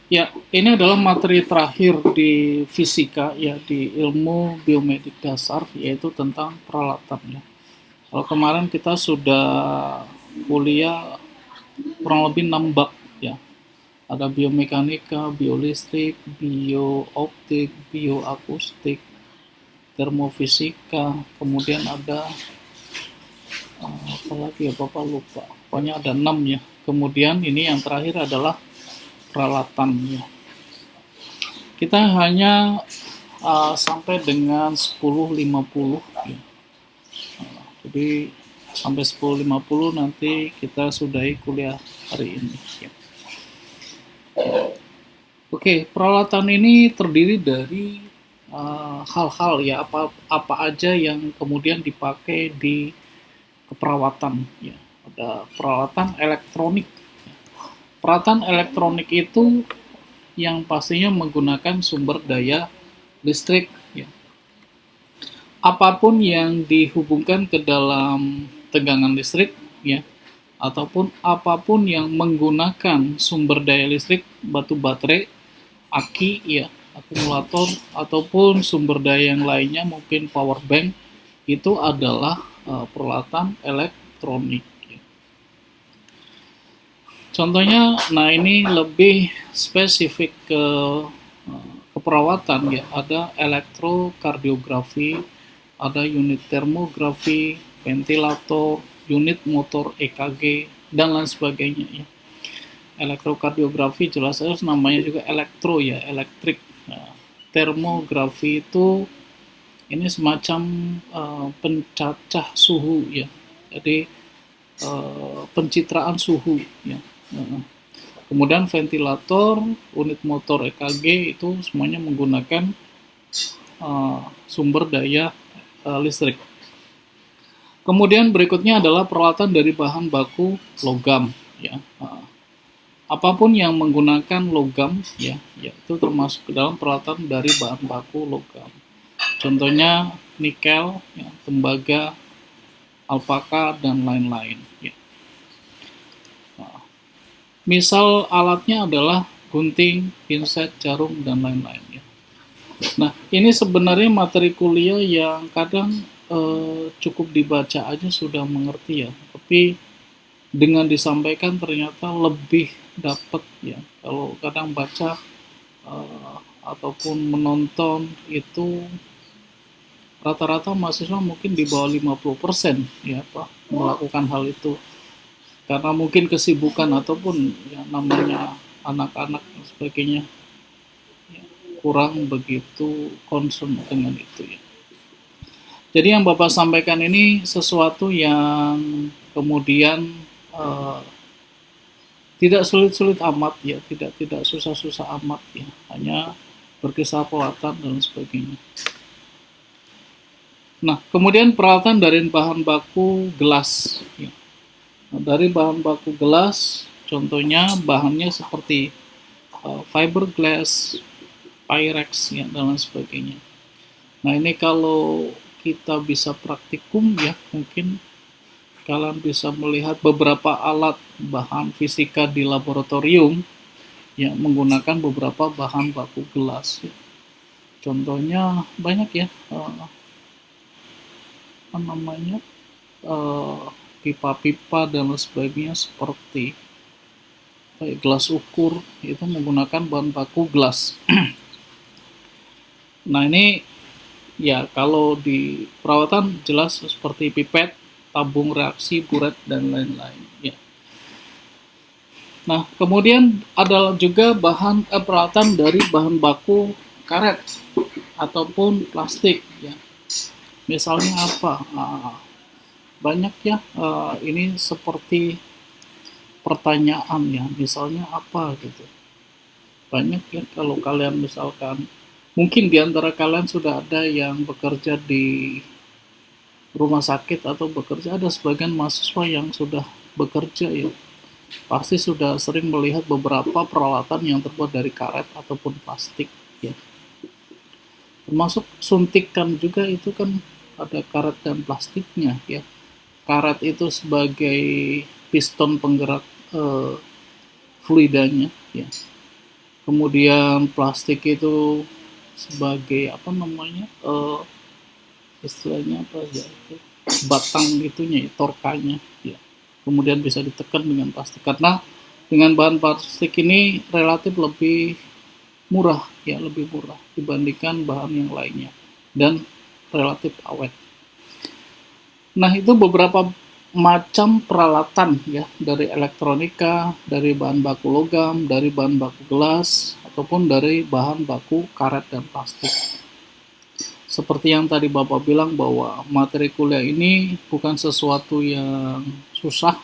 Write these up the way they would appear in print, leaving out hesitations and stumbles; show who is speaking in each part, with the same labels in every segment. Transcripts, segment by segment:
Speaker 1: Ya, ini adalah materi terakhir di fisika ya, di ilmu biomedik dasar, yaitu tentang peralatan ya. Kalau kemarin kita sudah kuliah kurang lebih 6 bab ya. Ada biomekanika, biolistrik, biooptik, bioakustik, termofisika, kemudian ada apa lagi ya, Bapak lupa. Pokoknya ada 6 ya. Kemudian ini yang terakhir adalah peralatan ya. Kita hanya sampai dengan 10.50 ya. Jadi sampai 10.50 nanti kita sudahi kuliah hari ini ya. Oke, peralatan ini terdiri dari hal-hal ya, apa aja yang kemudian dipakai di keperawatan ya. Ada peralatan elektronik. Peralatan elektronik itu yang pastinya menggunakan sumber daya listrik ya. Apapun yang dihubungkan ke dalam tegangan listrik ya, ataupun apapun yang menggunakan sumber daya listrik, batu baterai, aki ya, akumulator, ataupun sumber daya yang lainnya, mungkin power bank, itu adalah peralatan elektronik. Contohnya, nah ini lebih spesifik ke keperawatan ya, ada elektrokardiografi, ada unit termografi, ventilator, unit motor EKG, dan lain sebagainya ya. Elektrokardiografi jelas jelas namanya juga elektro ya, elektrik. Nah, termografi itu ini semacam pencacah suhu ya, jadi pencitraan suhu ya. Kemudian ventilator, unit motor EKG itu semuanya menggunakan sumber daya listrik. Kemudian berikutnya adalah peralatan dari bahan baku logam ya. Apapun yang menggunakan logam ya, itu termasuk ke dalam peralatan dari bahan baku logam. Contohnya nikel, ya, tembaga, alpaka, dan lain-lain ya. Misal alatnya adalah gunting, pinset, jarum, dan lain-lain ya. Nah, ini sebenarnya materi kuliah yang kadang cukup dibaca aja sudah mengerti ya, tapi dengan disampaikan ternyata lebih dapat ya. Kalau kadang baca ataupun menonton itu rata-rata mahasiswa mungkin di bawah 50% ya Pak melakukan hal itu, karena mungkin kesibukan ataupun ya namanya anak-anak dan sebagainya ya, kurang begitu concern dengan itu ya. Jadi yang Bapak sampaikan ini sesuatu yang kemudian eh, tidak sulit-sulit amat ya, tidak susah-susah amat ya, hanya berkisar pelatan dan sebagainya. Nah, kemudian peralatan dari bahan baku gelas ya. Nah, dari bahan baku gelas, contohnya bahannya seperti fiberglass, pyrex ya, dan lain sebagainya. Nah, ini kalau kita bisa praktikum ya, mungkin kalian bisa melihat beberapa alat bahan fisika di laboratorium yang menggunakan beberapa bahan baku gelas. Contohnya banyak ya, apa namanya, pipa-pipa dan lain sebagainya, seperti kayak gelas ukur itu menggunakan bahan baku gelas. Nah ini ya kalau di perawatan jelas seperti pipet, tabung reaksi, buret, dan lain-lain ya. Nah kemudian ada juga peralatan dari bahan baku karet ataupun plastik ya. Misalnya apa? Banyak ya, ini seperti pertanyaan ya, misalnya apa gitu. Banyak ya kalau kalian misalkan, mungkin diantara kalian sudah ada yang bekerja di rumah sakit atau bekerja, ada sebagian mahasiswa yang sudah bekerja ya, pasti sudah sering melihat beberapa peralatan yang terbuat dari karet ataupun plastik ya. Termasuk suntikan juga itu kan ada karet dan plastiknya ya. Karet itu sebagai piston penggerak fluidanya ya. Kemudian plastik itu sebagai apa namanya, istilahnya apa ya itu, batang itunya ya, torkanya ya. Kemudian bisa ditekan dengan plastik karena dengan bahan plastik ini relatif lebih murah ya, lebih murah dibandingkan bahan yang lainnya dan relatif awet. Nah, itu beberapa macam peralatan ya, dari elektronika, dari bahan baku logam, dari bahan baku gelas, ataupun dari bahan baku karet dan plastik. Seperti yang tadi Bapak bilang bahwa materi kuliah ini bukan sesuatu yang susah,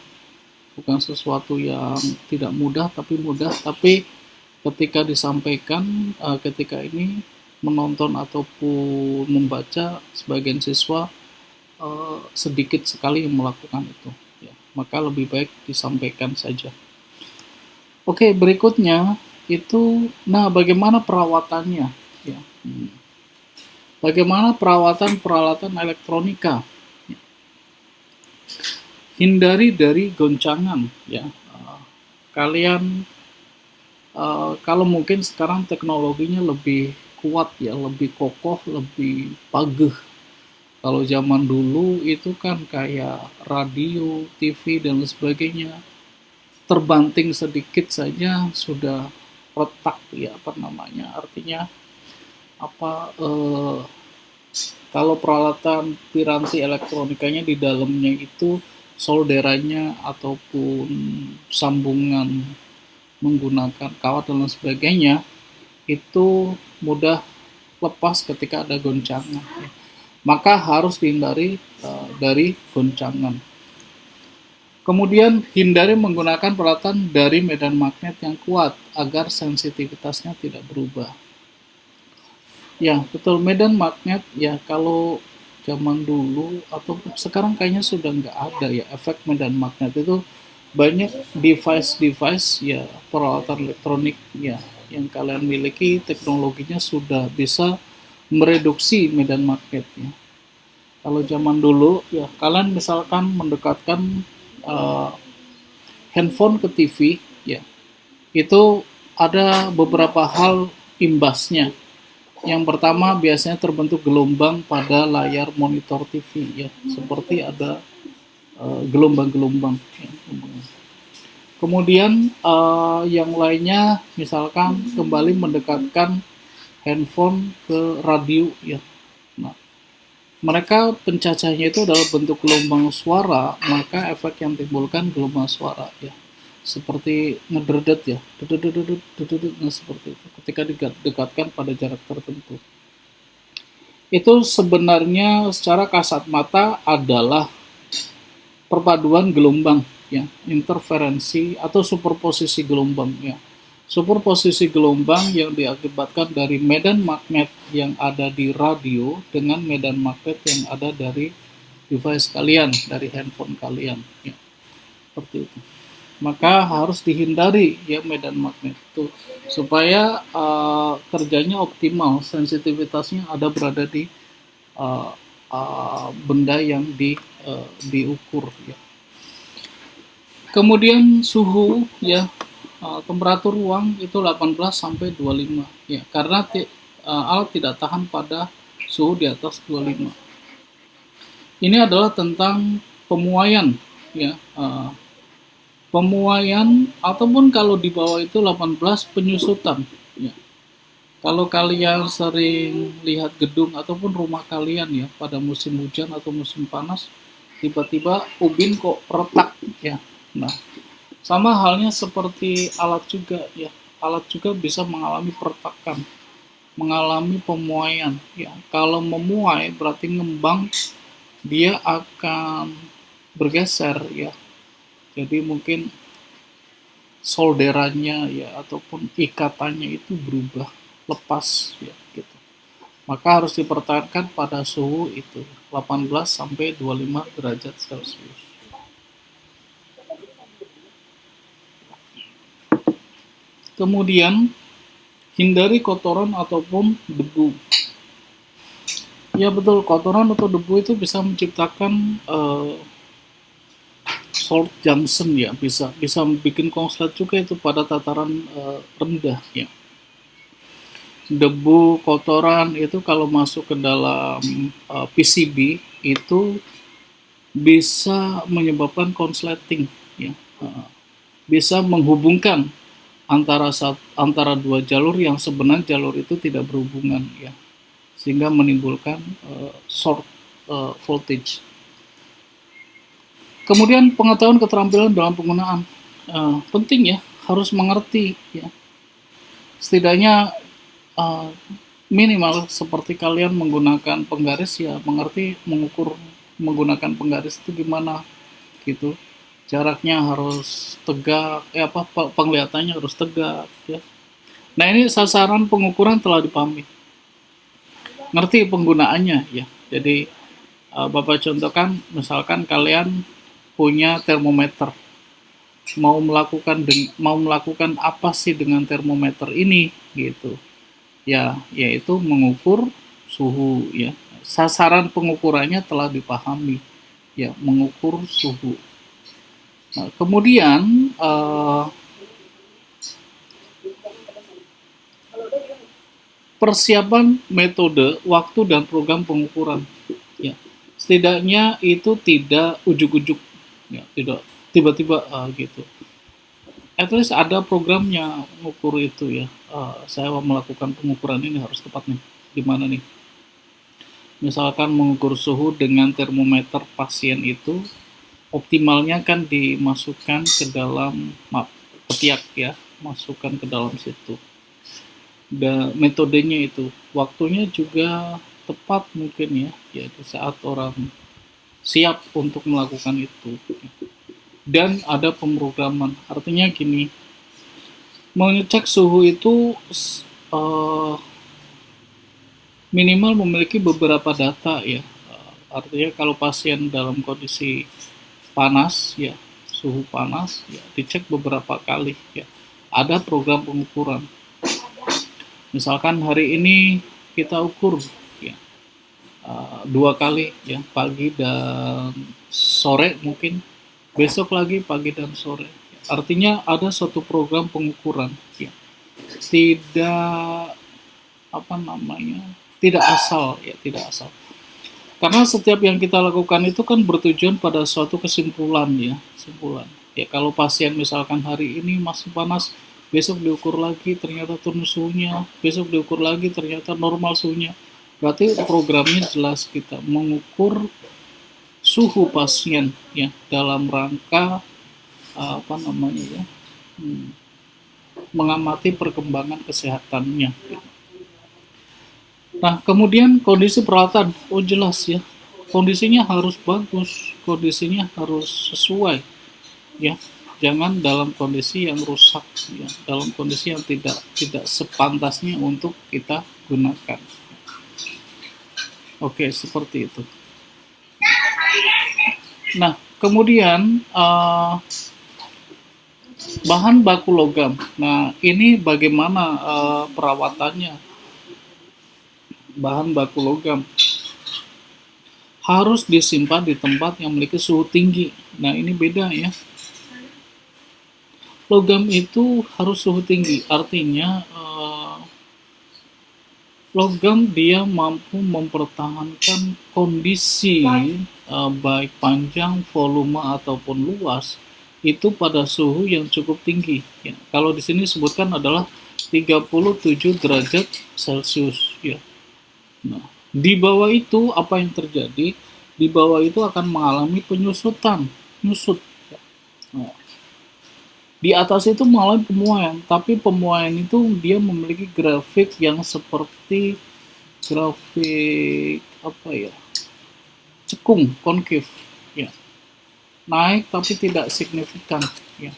Speaker 1: bukan sesuatu yang tidak mudah, tapi mudah. Tapi ketika disampaikan, ketika ini menonton ataupun membaca, sebagian siswa sedikit sekali yang melakukan itu. Ya, maka lebih baik disampaikan saja. Oke, berikutnya itu, nah bagaimana perawatannya? Ya, bagaimana perawatan peralatan elektronika? Ya. Hindari dari goncangan. Ya, kalian kalau mungkin sekarang teknologinya lebih kuat ya, lebih kokoh, lebih pageh. Kalau zaman dulu itu kan kayak radio, TV dan sebagainya, terbanting sedikit saja sudah retak ya, apa namanya? Artinya apa, kalau peralatan piranti elektronikanya di dalamnya itu solderannya ataupun sambungan menggunakan kawat dan sebagainya itu mudah lepas ketika ada goncangan. Maka harus dihindari dari goncangan. Kemudian hindari menggunakan peralatan dari medan magnet yang kuat agar sensitivitasnya tidak berubah. Ya, betul, medan magnet ya, kalau zaman dulu atau sekarang kayaknya sudah nggak ada ya efek medan magnet itu. Banyak device-device ya, peralatan elektronik ya yang kalian miliki teknologinya sudah bisa mereduksi medan magnetnya. Kalau zaman dulu ya, kalian misalkan mendekatkan uh, handphone ke TV ya, itu ada beberapa hal imbasnya. Yang pertama, biasanya terbentuk gelombang pada layar monitor TV ya, seperti ada gelombang-gelombang ya. Kemudian yang lainnya misalkan kembali mendekatkan handphone ke radio ya. Nah, mereka pencacahnya itu adalah bentuk gelombang suara, maka efek yang timbulkan gelombang suara ya. Seperti ngederdet ya, nah seperti itu. Ketika didekatkan pada jarak tertentu. Itu sebenarnya secara kasat mata adalah perpaduan gelombang ya, interferensi atau superposisi gelombang ya. Superposisi gelombang yang diakibatkan dari medan magnet yang ada di radio dengan medan magnet yang ada dari device kalian, dari handphone kalian ya. Seperti itu. Maka harus dihindari ya medan magnet itu supaya kerjanya optimal, sensitivitasnya ada berada di uh, benda yang diukur ya. Kemudian suhu ya, temperatur ruang itu 18 sampai 25 ya, karena alat tidak tahan pada suhu di atas 25. Ini adalah tentang pemuaian ya, pemuaian ataupun kalau di bawah itu 18 penyusutan ya. Kalau kalian sering lihat gedung ataupun rumah kalian ya pada musim hujan atau musim panas, tiba-tiba ubin kok retak ya. Nah, sama halnya seperti alat juga ya. Alat juga bisa mengalami peretakan, mengalami pemuaian ya. Kalau memuai berarti ngembang, dia akan bergeser ya. Jadi mungkin solderannya ya ataupun ikatannya itu berubah, lepas ya gitu. Maka harus dipertahankan pada suhu itu 18 sampai 25 derajat Celcius. Kemudian hindari kotoran ataupun debu. Ya betul, kotoran atau debu itu bisa menciptakan short junction ya, bisa bikin konslet juga itu pada tataran rendah ya. debu, kotoran itu kalau masuk ke dalam PCB itu bisa menyebabkan konsleting, ya. Bisa menghubungkan antara dua jalur yang sebenarnya jalur itu tidak berhubungan, ya, sehingga menimbulkan short voltage. Kemudian pengetahuan keterampilan dalam penggunaan penting, ya, harus mengerti, ya, setidaknya minimal seperti kalian menggunakan penggaris, ya, mengerti mengukur menggunakan penggaris itu gimana, gitu. Jaraknya harus tegak, penglihatannya harus tegak, ya. Nah, ini sasaran pengukuran telah dipahami. Ngerti penggunaannya, ya. Jadi Bapak contohkan, misalkan kalian punya termometer, mau melakukan apa sih dengan termometer ini, gitu. Ya, yaitu mengukur suhu, ya. Sasaran pengukurannya telah dipahami, ya, mengukur suhu. Nah, kemudian persiapan metode, waktu dan program pengukuran, ya. Setidaknya itu tidak ujuk-ujuk, ya, tidak tiba-tiba gitu. At least ada programnya mengukur itu, ya. Saya melakukan pengukuran ini harus tepat nih. Gimana nih? Misalkan mengukur suhu dengan termometer pasien itu optimalnya kan dimasukkan ke dalam ketiak, ya, masukkan ke dalam situ. Dan metodenya itu, waktunya juga tepat mungkin, ya, ya di saat orang siap untuk melakukan itu. Dan ada pemrograman, artinya gini, mengecek suhu itu minimal memiliki beberapa data, ya. Artinya kalau pasien dalam kondisi panas, ya, suhu panas, ya, dicek beberapa kali, ya. Ada program pengukuran. Misalkan hari ini kita ukur, ya, 2 kali, ya, pagi dan sore mungkin, besok lagi pagi dan sore. Artinya ada suatu program pengukuran, ya. Tidak tidak asal, ya, tidak asal. Karena setiap yang kita lakukan itu kan bertujuan pada suatu kesimpulan, ya, kesimpulan. Ya, kalau pasien misalkan hari ini masih panas, besok diukur lagi ternyata turun suhunya, besok diukur lagi ternyata normal suhunya. Berarti programnya jelas, kita mengukur suhu pasien, ya, dalam rangka ya, mengamati perkembangan kesehatannya. Nah, kemudian kondisi peralatan, jelas, ya, kondisinya harus bagus, kondisinya harus sesuai, ya, jangan dalam kondisi yang rusak, ya, dalam kondisi yang tidak sepantasnya untuk kita gunakan. Oke, seperti itu. Nah, kemudian bahan baku logam. Nah, ini bagaimana perawatannya? Bahan baku logam harus disimpan di tempat yang memiliki suhu tinggi. Nah, ini beda, ya. Logam itu harus suhu tinggi, artinya logam dia mampu mempertahankan kondisi baik panjang, volume ataupun luas itu pada suhu yang cukup tinggi, ya. Kalau di sini disebutkan adalah 37 derajat Celcius, ya. Nah, di bawah itu apa yang terjadi? Di bawah itu akan mengalami penyusutan, nyusut. Nah, di atas itu mengalami pemuaian, tapi pemuaian itu dia memiliki grafik yang seperti grafik cekung, konkave, ya. Naik tapi tidak signifikan, ya.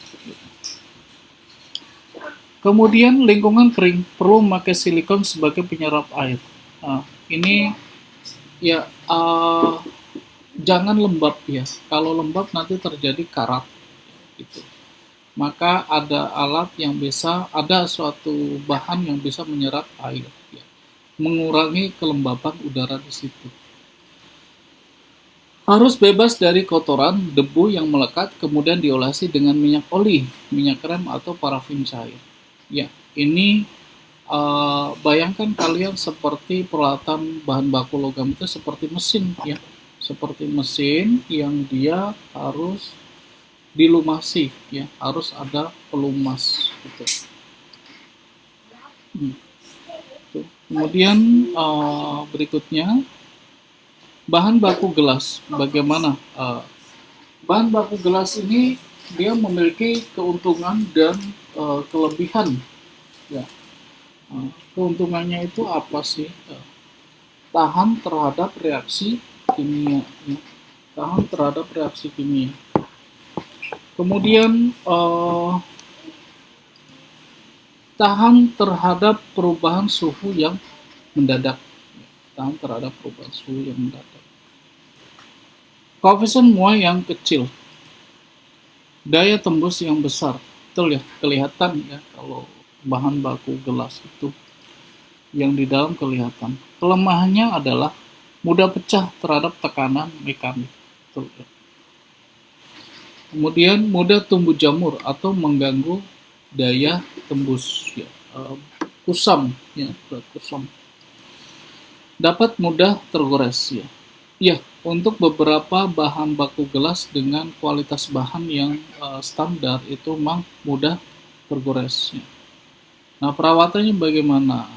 Speaker 1: Kemudian lingkungan kering perlu memakai silikon sebagai penyerap air. Nah, ini, ya, jangan lembab, ya. Kalau lembab nanti terjadi karat, gitu. Maka ada suatu bahan yang bisa menyerap air, ya, mengurangi kelembapan udara di situ. Harus bebas dari kotoran, debu yang melekat, kemudian diolesi dengan minyak oli, minyak krem atau parafin cair. Ya, ini Bayangkan kalian seperti peralatan bahan baku logam itu seperti mesin ya, seperti mesin yang dia harus dilumasi ya, harus ada pelumas gitu. Hmm, gitu. Kemudian berikutnya bahan baku gelas. Bagaimana? Bahan baku gelas ini dia memiliki keuntungan dan kelebihan ya. Keuntungannya itu apa sih? Tahan terhadap reaksi kimia ya. Tahan terhadap reaksi kimia. Kemudian tahan terhadap perubahan suhu yang mendadak. Tahan terhadap perubahan suhu yang mendadak. Koefisien muai yang kecil, daya tembus yang besar. Betul ya, kelihatan ya kalau bahan baku gelas itu yang di dalam kelihatan. Kelemahannya adalah mudah pecah terhadap tekanan mekanik. Betul ya. Kemudian mudah tumbuh jamur atau mengganggu daya tembus ya. Kusam ya, kusam. Dapat mudah tergores ya. Ya, untuk beberapa bahan baku gelas dengan kualitas bahan yang standar itu memang mudah tergores. Ya. Nah, perawatannya bagaimana?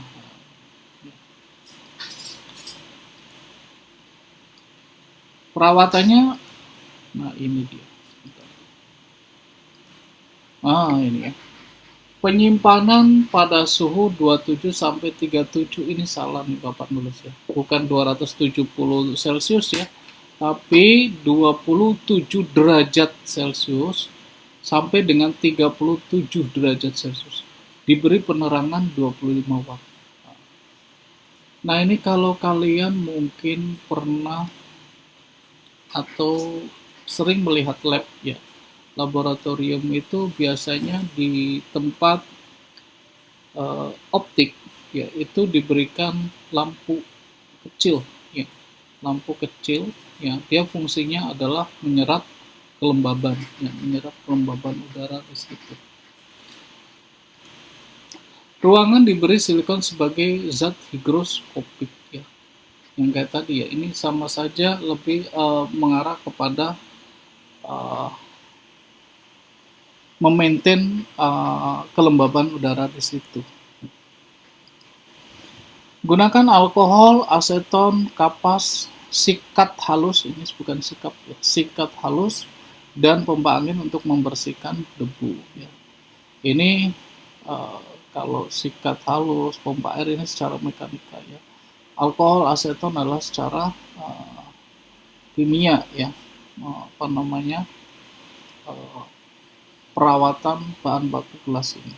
Speaker 1: Perawatannya, nah ini dia. Ini ya. Penyimpanan pada suhu 27 sampai 37 ini salah nih Bapak nulis ya. Bukan 270 Celcius ya, tapi 27 derajat Celcius sampai dengan 37 derajat Celcius. Diberi penerangan 25 watt. Nah, ini kalau kalian mungkin pernah atau sering melihat lab ya. Laboratorium itu biasanya di tempat optik ya, itu diberikan lampu kecil ya, lampu kecil ya, dia fungsinya adalah menyerap kelembaban ya, menyerap kelembaban udara di situ. Ruangan diberi silikon sebagai zat higroskopik ya, yang kayak tadi ya, ini sama saja lebih mengarah kepada memaintain kelembaban udara di situ. Gunakan alkohol, aseton, kapas, sikat halus, ini bukan sikap ya, sikat halus dan pompa angin untuk membersihkan debu ya. Ini kalau sikat halus, pompa air ini secara mekanika ya. Alkohol, aseton adalah secara kimia ya, perawatan bahan baku gelas ini.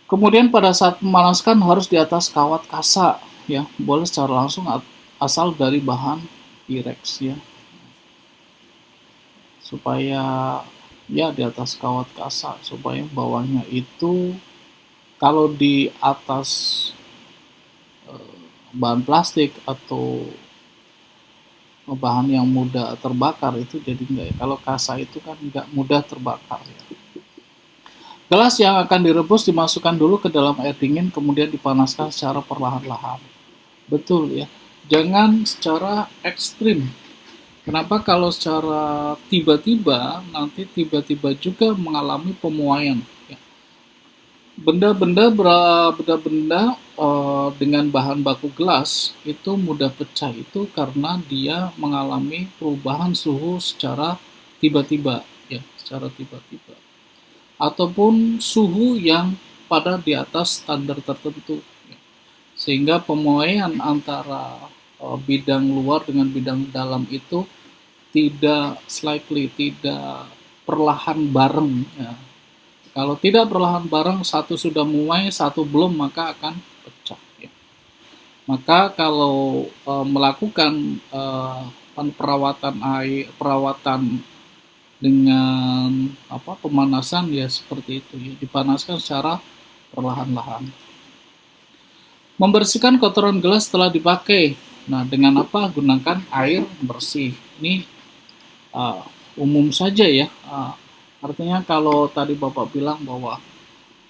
Speaker 1: Kemudian pada saat memanaskan harus di atas kawat kasa ya, boleh secara langsung asal dari bahan Pyrex ya, supaya ya di atas kawat kasa, supaya bawahnya itu kalau di atas bahan plastik atau bahan yang mudah terbakar itu jadi enggak ya. Kalau kasa itu kan enggak mudah terbakar ya. Gelas yang akan direbus dimasukkan dulu ke dalam air dingin, kemudian dipanaskan secara perlahan-lahan. Betul ya, jangan secara ekstrim. Kenapa? Kalau secara tiba-tiba, nanti tiba-tiba juga mengalami pemuaian. Ya. Benda-benda dengan bahan baku gelas itu mudah pecah itu karena dia mengalami perubahan suhu secara tiba-tiba, ya, secara tiba-tiba. Ataupun suhu yang pada di atas standar tertentu, sehingga pemuaian antara bidang luar dengan bidang dalam itu tidak perlahan bareng ya. Kalau tidak perlahan bareng, satu sudah muai, satu belum, maka akan pecah ya. Maka kalau melakukan perawatan dengan pemanasan ya seperti itu ya, dipanaskan secara perlahan-lahan. Membersihkan kotoran gelas setelah dipakai. Nah, dengan apa? Gunakan air bersih. Ini umum saja ya. Artinya kalau tadi Bapak bilang bahwa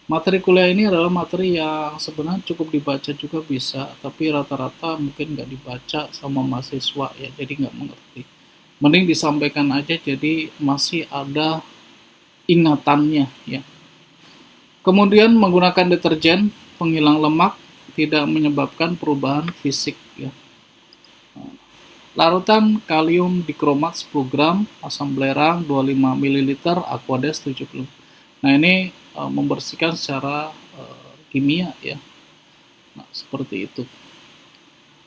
Speaker 1: Materi kuliah ini adalah materi yang sebenarnya cukup dibaca juga bisa, tapi rata-rata mungkin nggak dibaca sama mahasiswa ya, jadi nggak mengerti. Mending disampaikan aja jadi masih ada ingatannya ya. Kemudian menggunakan deterjen penghilang lemak tidak menyebabkan perubahan fisik ya. Larutan kalium dikromat 10 gram, asam belerang 25 ml, Aquades 70. Nah, ini membersihkan secara kimia ya. Nah, seperti itu.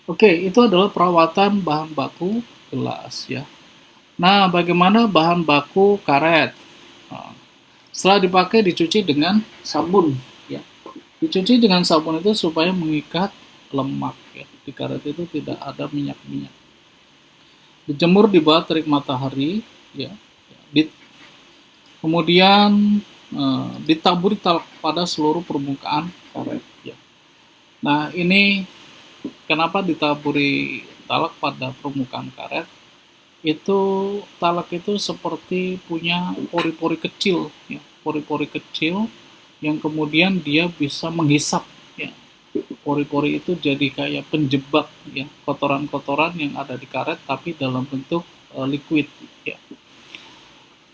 Speaker 1: Oke, itu adalah perawatan bahan baku gelas ya. Nah, bagaimana bahan baku karet? Nah, setelah dipakai dicuci dengan sabun ya. Dicuci dengan sabun itu supaya mengikat lemak ya. Di karet itu tidak ada minyak-minyak. Dijemur di bawah terik matahari ya. Kemudian ditaburi talak pada seluruh permukaan karet ya. Nah, ini kenapa ditaburi talak pada permukaan karet? Itu talak itu seperti punya pori-pori kecil ya, pori-pori kecil yang kemudian dia bisa menghisap ya. Pori-pori itu jadi kayak penjebak ya kotoran-kotoran yang ada di karet tapi dalam bentuk liquid ya.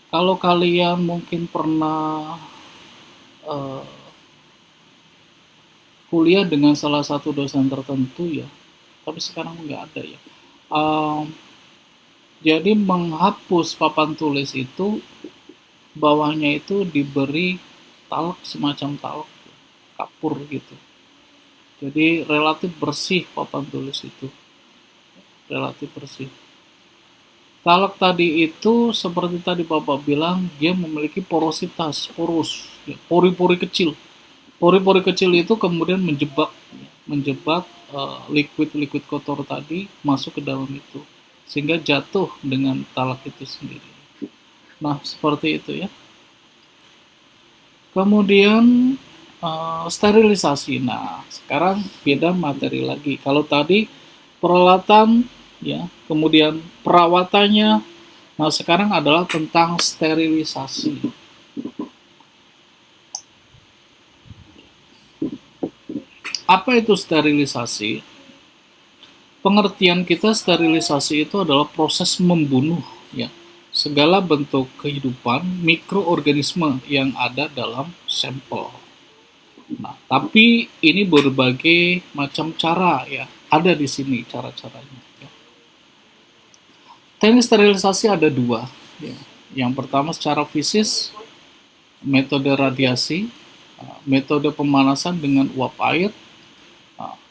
Speaker 1: Kalau kalian mungkin pernah uh, kuliah dengan salah satu dosen tertentu ya, tapi sekarang nggak ada ya. Um, jadi menghapus papan tulis itu bawahnya itu diberi talak semacam talak kapur gitu. Jadi relatif bersih papan tulis itu, relatif bersih. Talak tadi itu seperti tadi Bapak bilang dia memiliki porositas, porus, ya, pori-pori kecil. Pori-pori kecil itu kemudian menjebak liquid-liquid kotor tadi masuk ke dalam itu sehingga jatuh dengan talak itu sendiri. Nah, seperti itu ya. Kemudian sterilisasi. Nah, sekarang beda materi lagi. Kalau tadi peralatan ya, kemudian perawatannya. Nah, sekarang adalah tentang sterilisasi. Apa itu sterilisasi? Pengertian kita sterilisasi itu adalah proses membunuh ya segala bentuk kehidupan mikroorganisme yang ada dalam sampel. Nah, tapi ini berbagai macam cara ya. Ada di sini cara-caranya. Ya. Teknik sterilisasi ada dua. Ya. Yang pertama secara fisik, metode radiasi, metode pemanasan dengan uap air,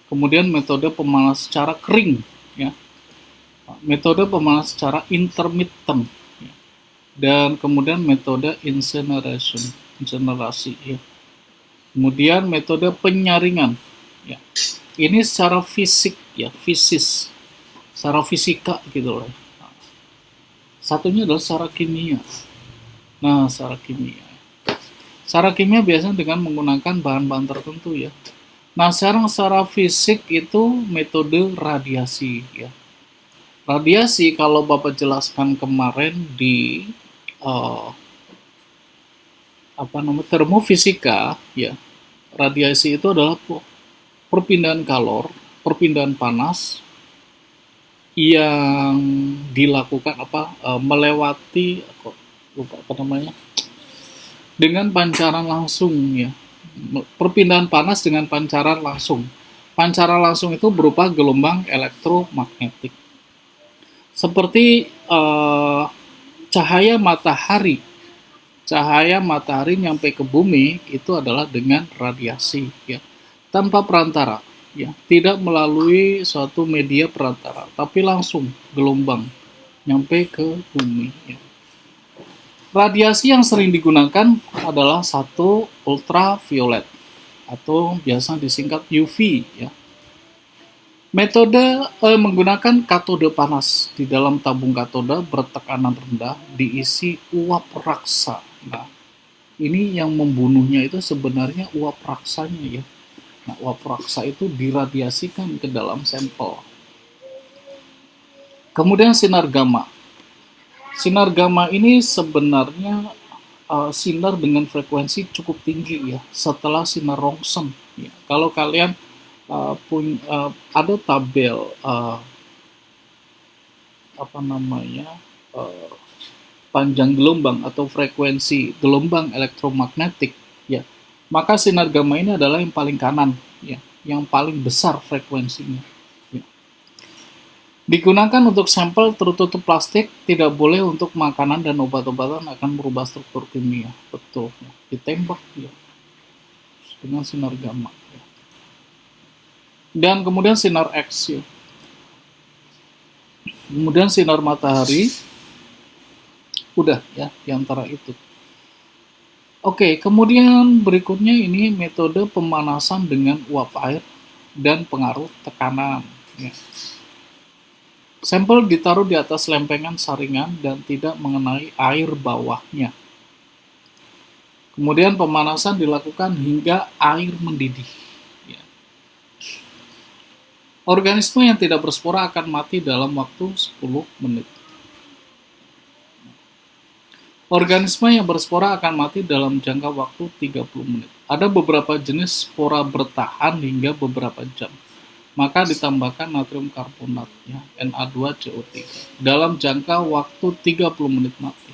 Speaker 1: kemudian metode pemanasan secara kering, ya. Metode pemanasan secara intermittent, ya. Dan kemudian metode insenerasi, ya. Kemudian metode penyaringan, ya. Ini secara fisik, ya, fisis, secara fisika gitu loh. Satunya adalah secara kimia. Nah, secara kimia. Secara kimia biasanya dengan menggunakan bahan-bahan tertentu ya. Nah, secara fisik itu metode radiasi ya. Radiasi kalau Bapak jelaskan kemarin di termofisika ya. Radiasi itu adalah perpindahan kalor, perpindahan panas yang dilakukan melewati dengan pancaran langsung ya. Perpindahan panas dengan pancaran langsung. Pancaran langsung itu berupa gelombang elektromagnetik. Seperti cahaya matahari. Cahaya matahari nyampe ke bumi itu adalah dengan radiasi ya. Tanpa perantara ya, tidak melalui suatu media perantara, tapi langsung gelombang nyampe ke bumi ya. Radiasi yang sering digunakan adalah satu ultraviolet atau biasa disingkat UV ya. Metode menggunakan katode panas. Di dalam tabung katode bertekanan rendah diisi uap raksa. Nah, ini yang membunuhnya itu sebenarnya uap raksanya ya. Nah, uap raksa itu diradiasikan ke dalam sampel. Kemudian sinar gamma. Sinar gamma ini sebenarnya sinar dengan frekuensi cukup tinggi ya setelah sinar Rontgen. Ya. Kalau kalian ada tabel apa namanya uh, panjang gelombang atau frekuensi gelombang elektromagnetik, ya, maka sinar gamma ini adalah yang paling kanan, ya, yang paling besar frekuensinya. Ya. Digunakan untuk sampel tertutup plastik, tidak boleh untuk makanan dan obat-obatan akan merubah struktur kimia. Betul, ya. Ditembak ya dengan sinar gamma. Ya. Dan kemudian sinar X, ya. Kemudian sinar matahari, udah ya di antara itu. Oke, kemudian berikutnya ini metode pemanasan dengan uap air dan pengaruh tekanan. Ya. Sampel ditaruh di atas lempengan saringan dan tidak mengenai air bawahnya. Kemudian pemanasan dilakukan hingga air mendidih. Ya. Organisme yang tidak berspora akan mati dalam waktu 10 menit. Organisme yang berspora akan mati dalam jangka waktu 30 menit. Ada beberapa jenis spora bertahan hingga beberapa jam. Maka ditambahkan natrium karbonat, ya, Na2CO3, dalam jangka waktu 30 menit mati.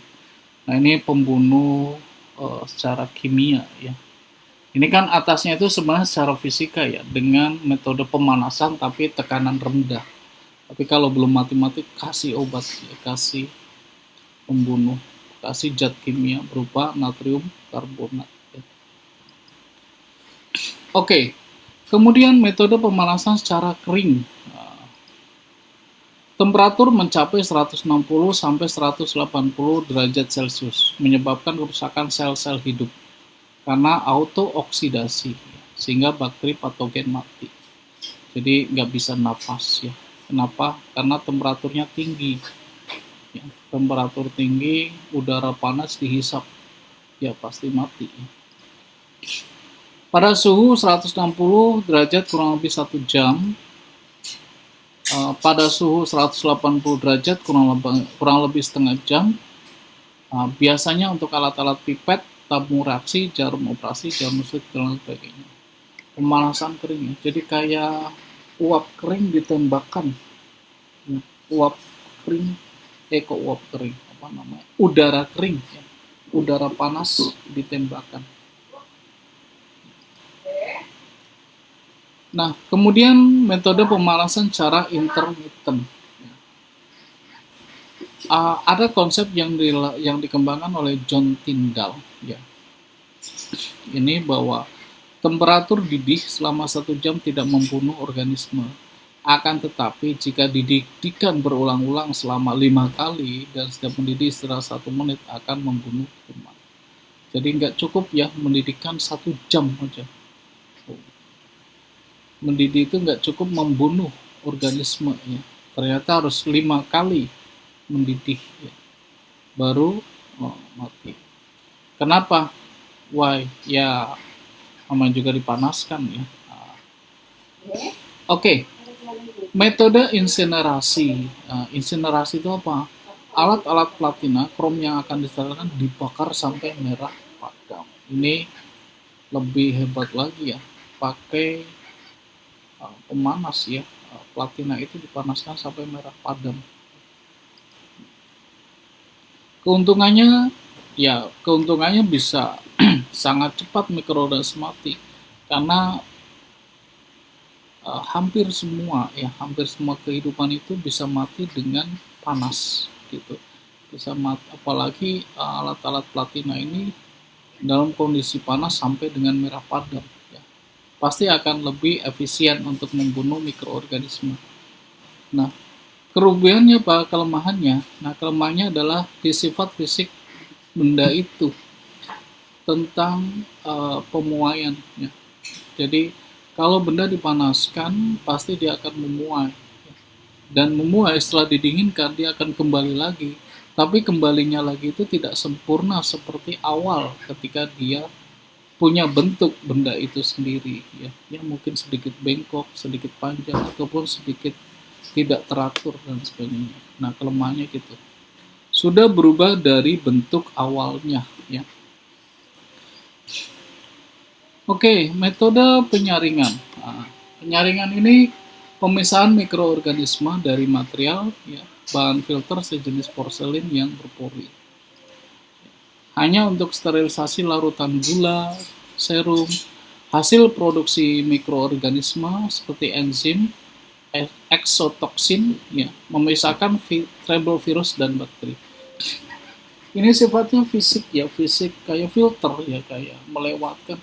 Speaker 1: Nah, ini pembunuh secara kimia, ya. Ini kan atasnya itu sebenarnya secara fisika ya, dengan metode pemanasan tapi tekanan rendah. Tapi kalau belum mati-mati kasih obat, ya, kasih pembunuh, kasih zat kimia berupa natrium karbonat. Ya. Oke, kemudian metode pemanasan secara kering. Temperatur mencapai 160 sampai 180 derajat Celcius, menyebabkan kerusakan sel-sel hidup karena autooksidasi, sehingga bakteri patogen mati. Jadi nggak bisa nafas ya. Kenapa? Karena temperaturnya tinggi. Ya, temperatur tinggi, udara panas dihisap, ya pasti mati. Pada suhu 160 derajat kurang lebih 1 jam, pada suhu 180 derajat kurang lebih setengah jam. Biasanya untuk alat-alat pipet, tabung reaksi, jarum operasi, jarum suntik, dan sebagainya. Pemanasan kering, jadi kayak uap kering ditembakkan. Uap kering, kok uap kering, apa namanya? Udara kering, ya. Udara panas ditembakkan. Nah, kemudian metode pemanasan secara intermittent. Ada konsep yang dikembangkan oleh John Tyndall, ya. Ini bahwa temperatur didih selama 1 jam tidak membunuh organisme. Akan tetapi jika dididihkan berulang-ulang selama 5 kali dan setiap mendidih setelah 1 menit akan membunuh kuman. Jadi nggak cukup ya mendidihkan 1 jam aja. Mendidih itu nggak cukup membunuh organisme ya. Ternyata harus 5 kali mendidih ya. Baru mati. Kenapa? Why? Ya namanya juga dipanaskan ya. Oke. Metode insinerasi. Insinerasi itu apa? Alat-alat platina krom yang akan disterilkan dibakar sampai merah padam. Ini lebih hebat lagi ya. Pakai pemanas ya, platina itu dipanaskan sampai merah padam. Keuntungannya bisa sangat cepat mikroorganisme mati karena hampir semua kehidupan itu bisa mati dengan panas gitu. Bisa mati, apalagi alat-alat platina ini dalam kondisi panas sampai dengan merah padam. Pasti akan lebih efisien untuk membunuh mikroorganisme. Nah, kerugiannya apa? Kelemahannya? Nah, kelemahannya adalah di sifat fisik benda itu tentang pemuaian. Ya. Jadi, kalau benda dipanaskan, pasti dia akan memuai. Dan memuai setelah didinginkan, dia akan kembali lagi. Tapi kembalinya lagi itu tidak sempurna seperti awal ketika dia punya bentuk benda itu sendiri ya, yang mungkin sedikit bengkok, sedikit panjang ataupun sedikit tidak teratur dan sebagainya. Nah, kelemahannya gitu. Sudah berubah dari bentuk awalnya ya. Oke, metode penyaringan. Nah, penyaringan ini pemisahan mikroorganisme dari material, ya, bahan filter sejenis porselin yang berpori. Hanya untuk sterilisasi larutan gula, serum, hasil produksi mikroorganisme seperti enzim, eksotoksin, ya, memisahkan treble virus dan bakteri. Ini sifatnya fisik ya, fisik kayak filter ya, kayak melewatkan.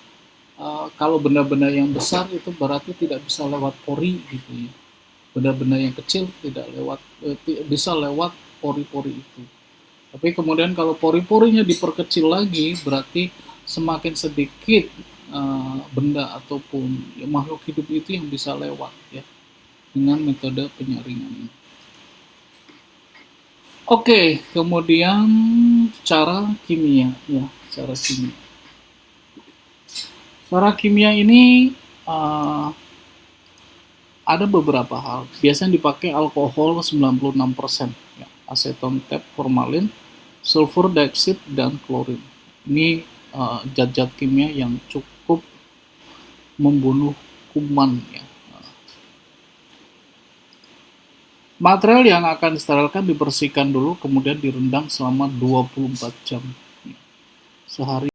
Speaker 1: Kalau benda-benda yang besar itu berarti tidak bisa lewat pori gitu ya. Benda-benda yang kecil tidak lewat bisa lewat pori-pori itu. Tapi kemudian kalau pori-porinya diperkecil lagi berarti semakin sedikit benda ataupun ya, makhluk hidup itu yang bisa lewat ya dengan metode penyaringan ini. Oke, kemudian cara kimia ya, cara kimia. Cara kimia ini uh, ada beberapa hal. Biasanya dipakai alkohol 96%, ya, aseton tep, formalin, sulfur dioxide, dan klorin. Ini zat-zat kimia yang cukup membunuh kuman. Ya. Material yang akan disterilkan dibersihkan dulu, kemudian direndam selama 24 jam. Sehari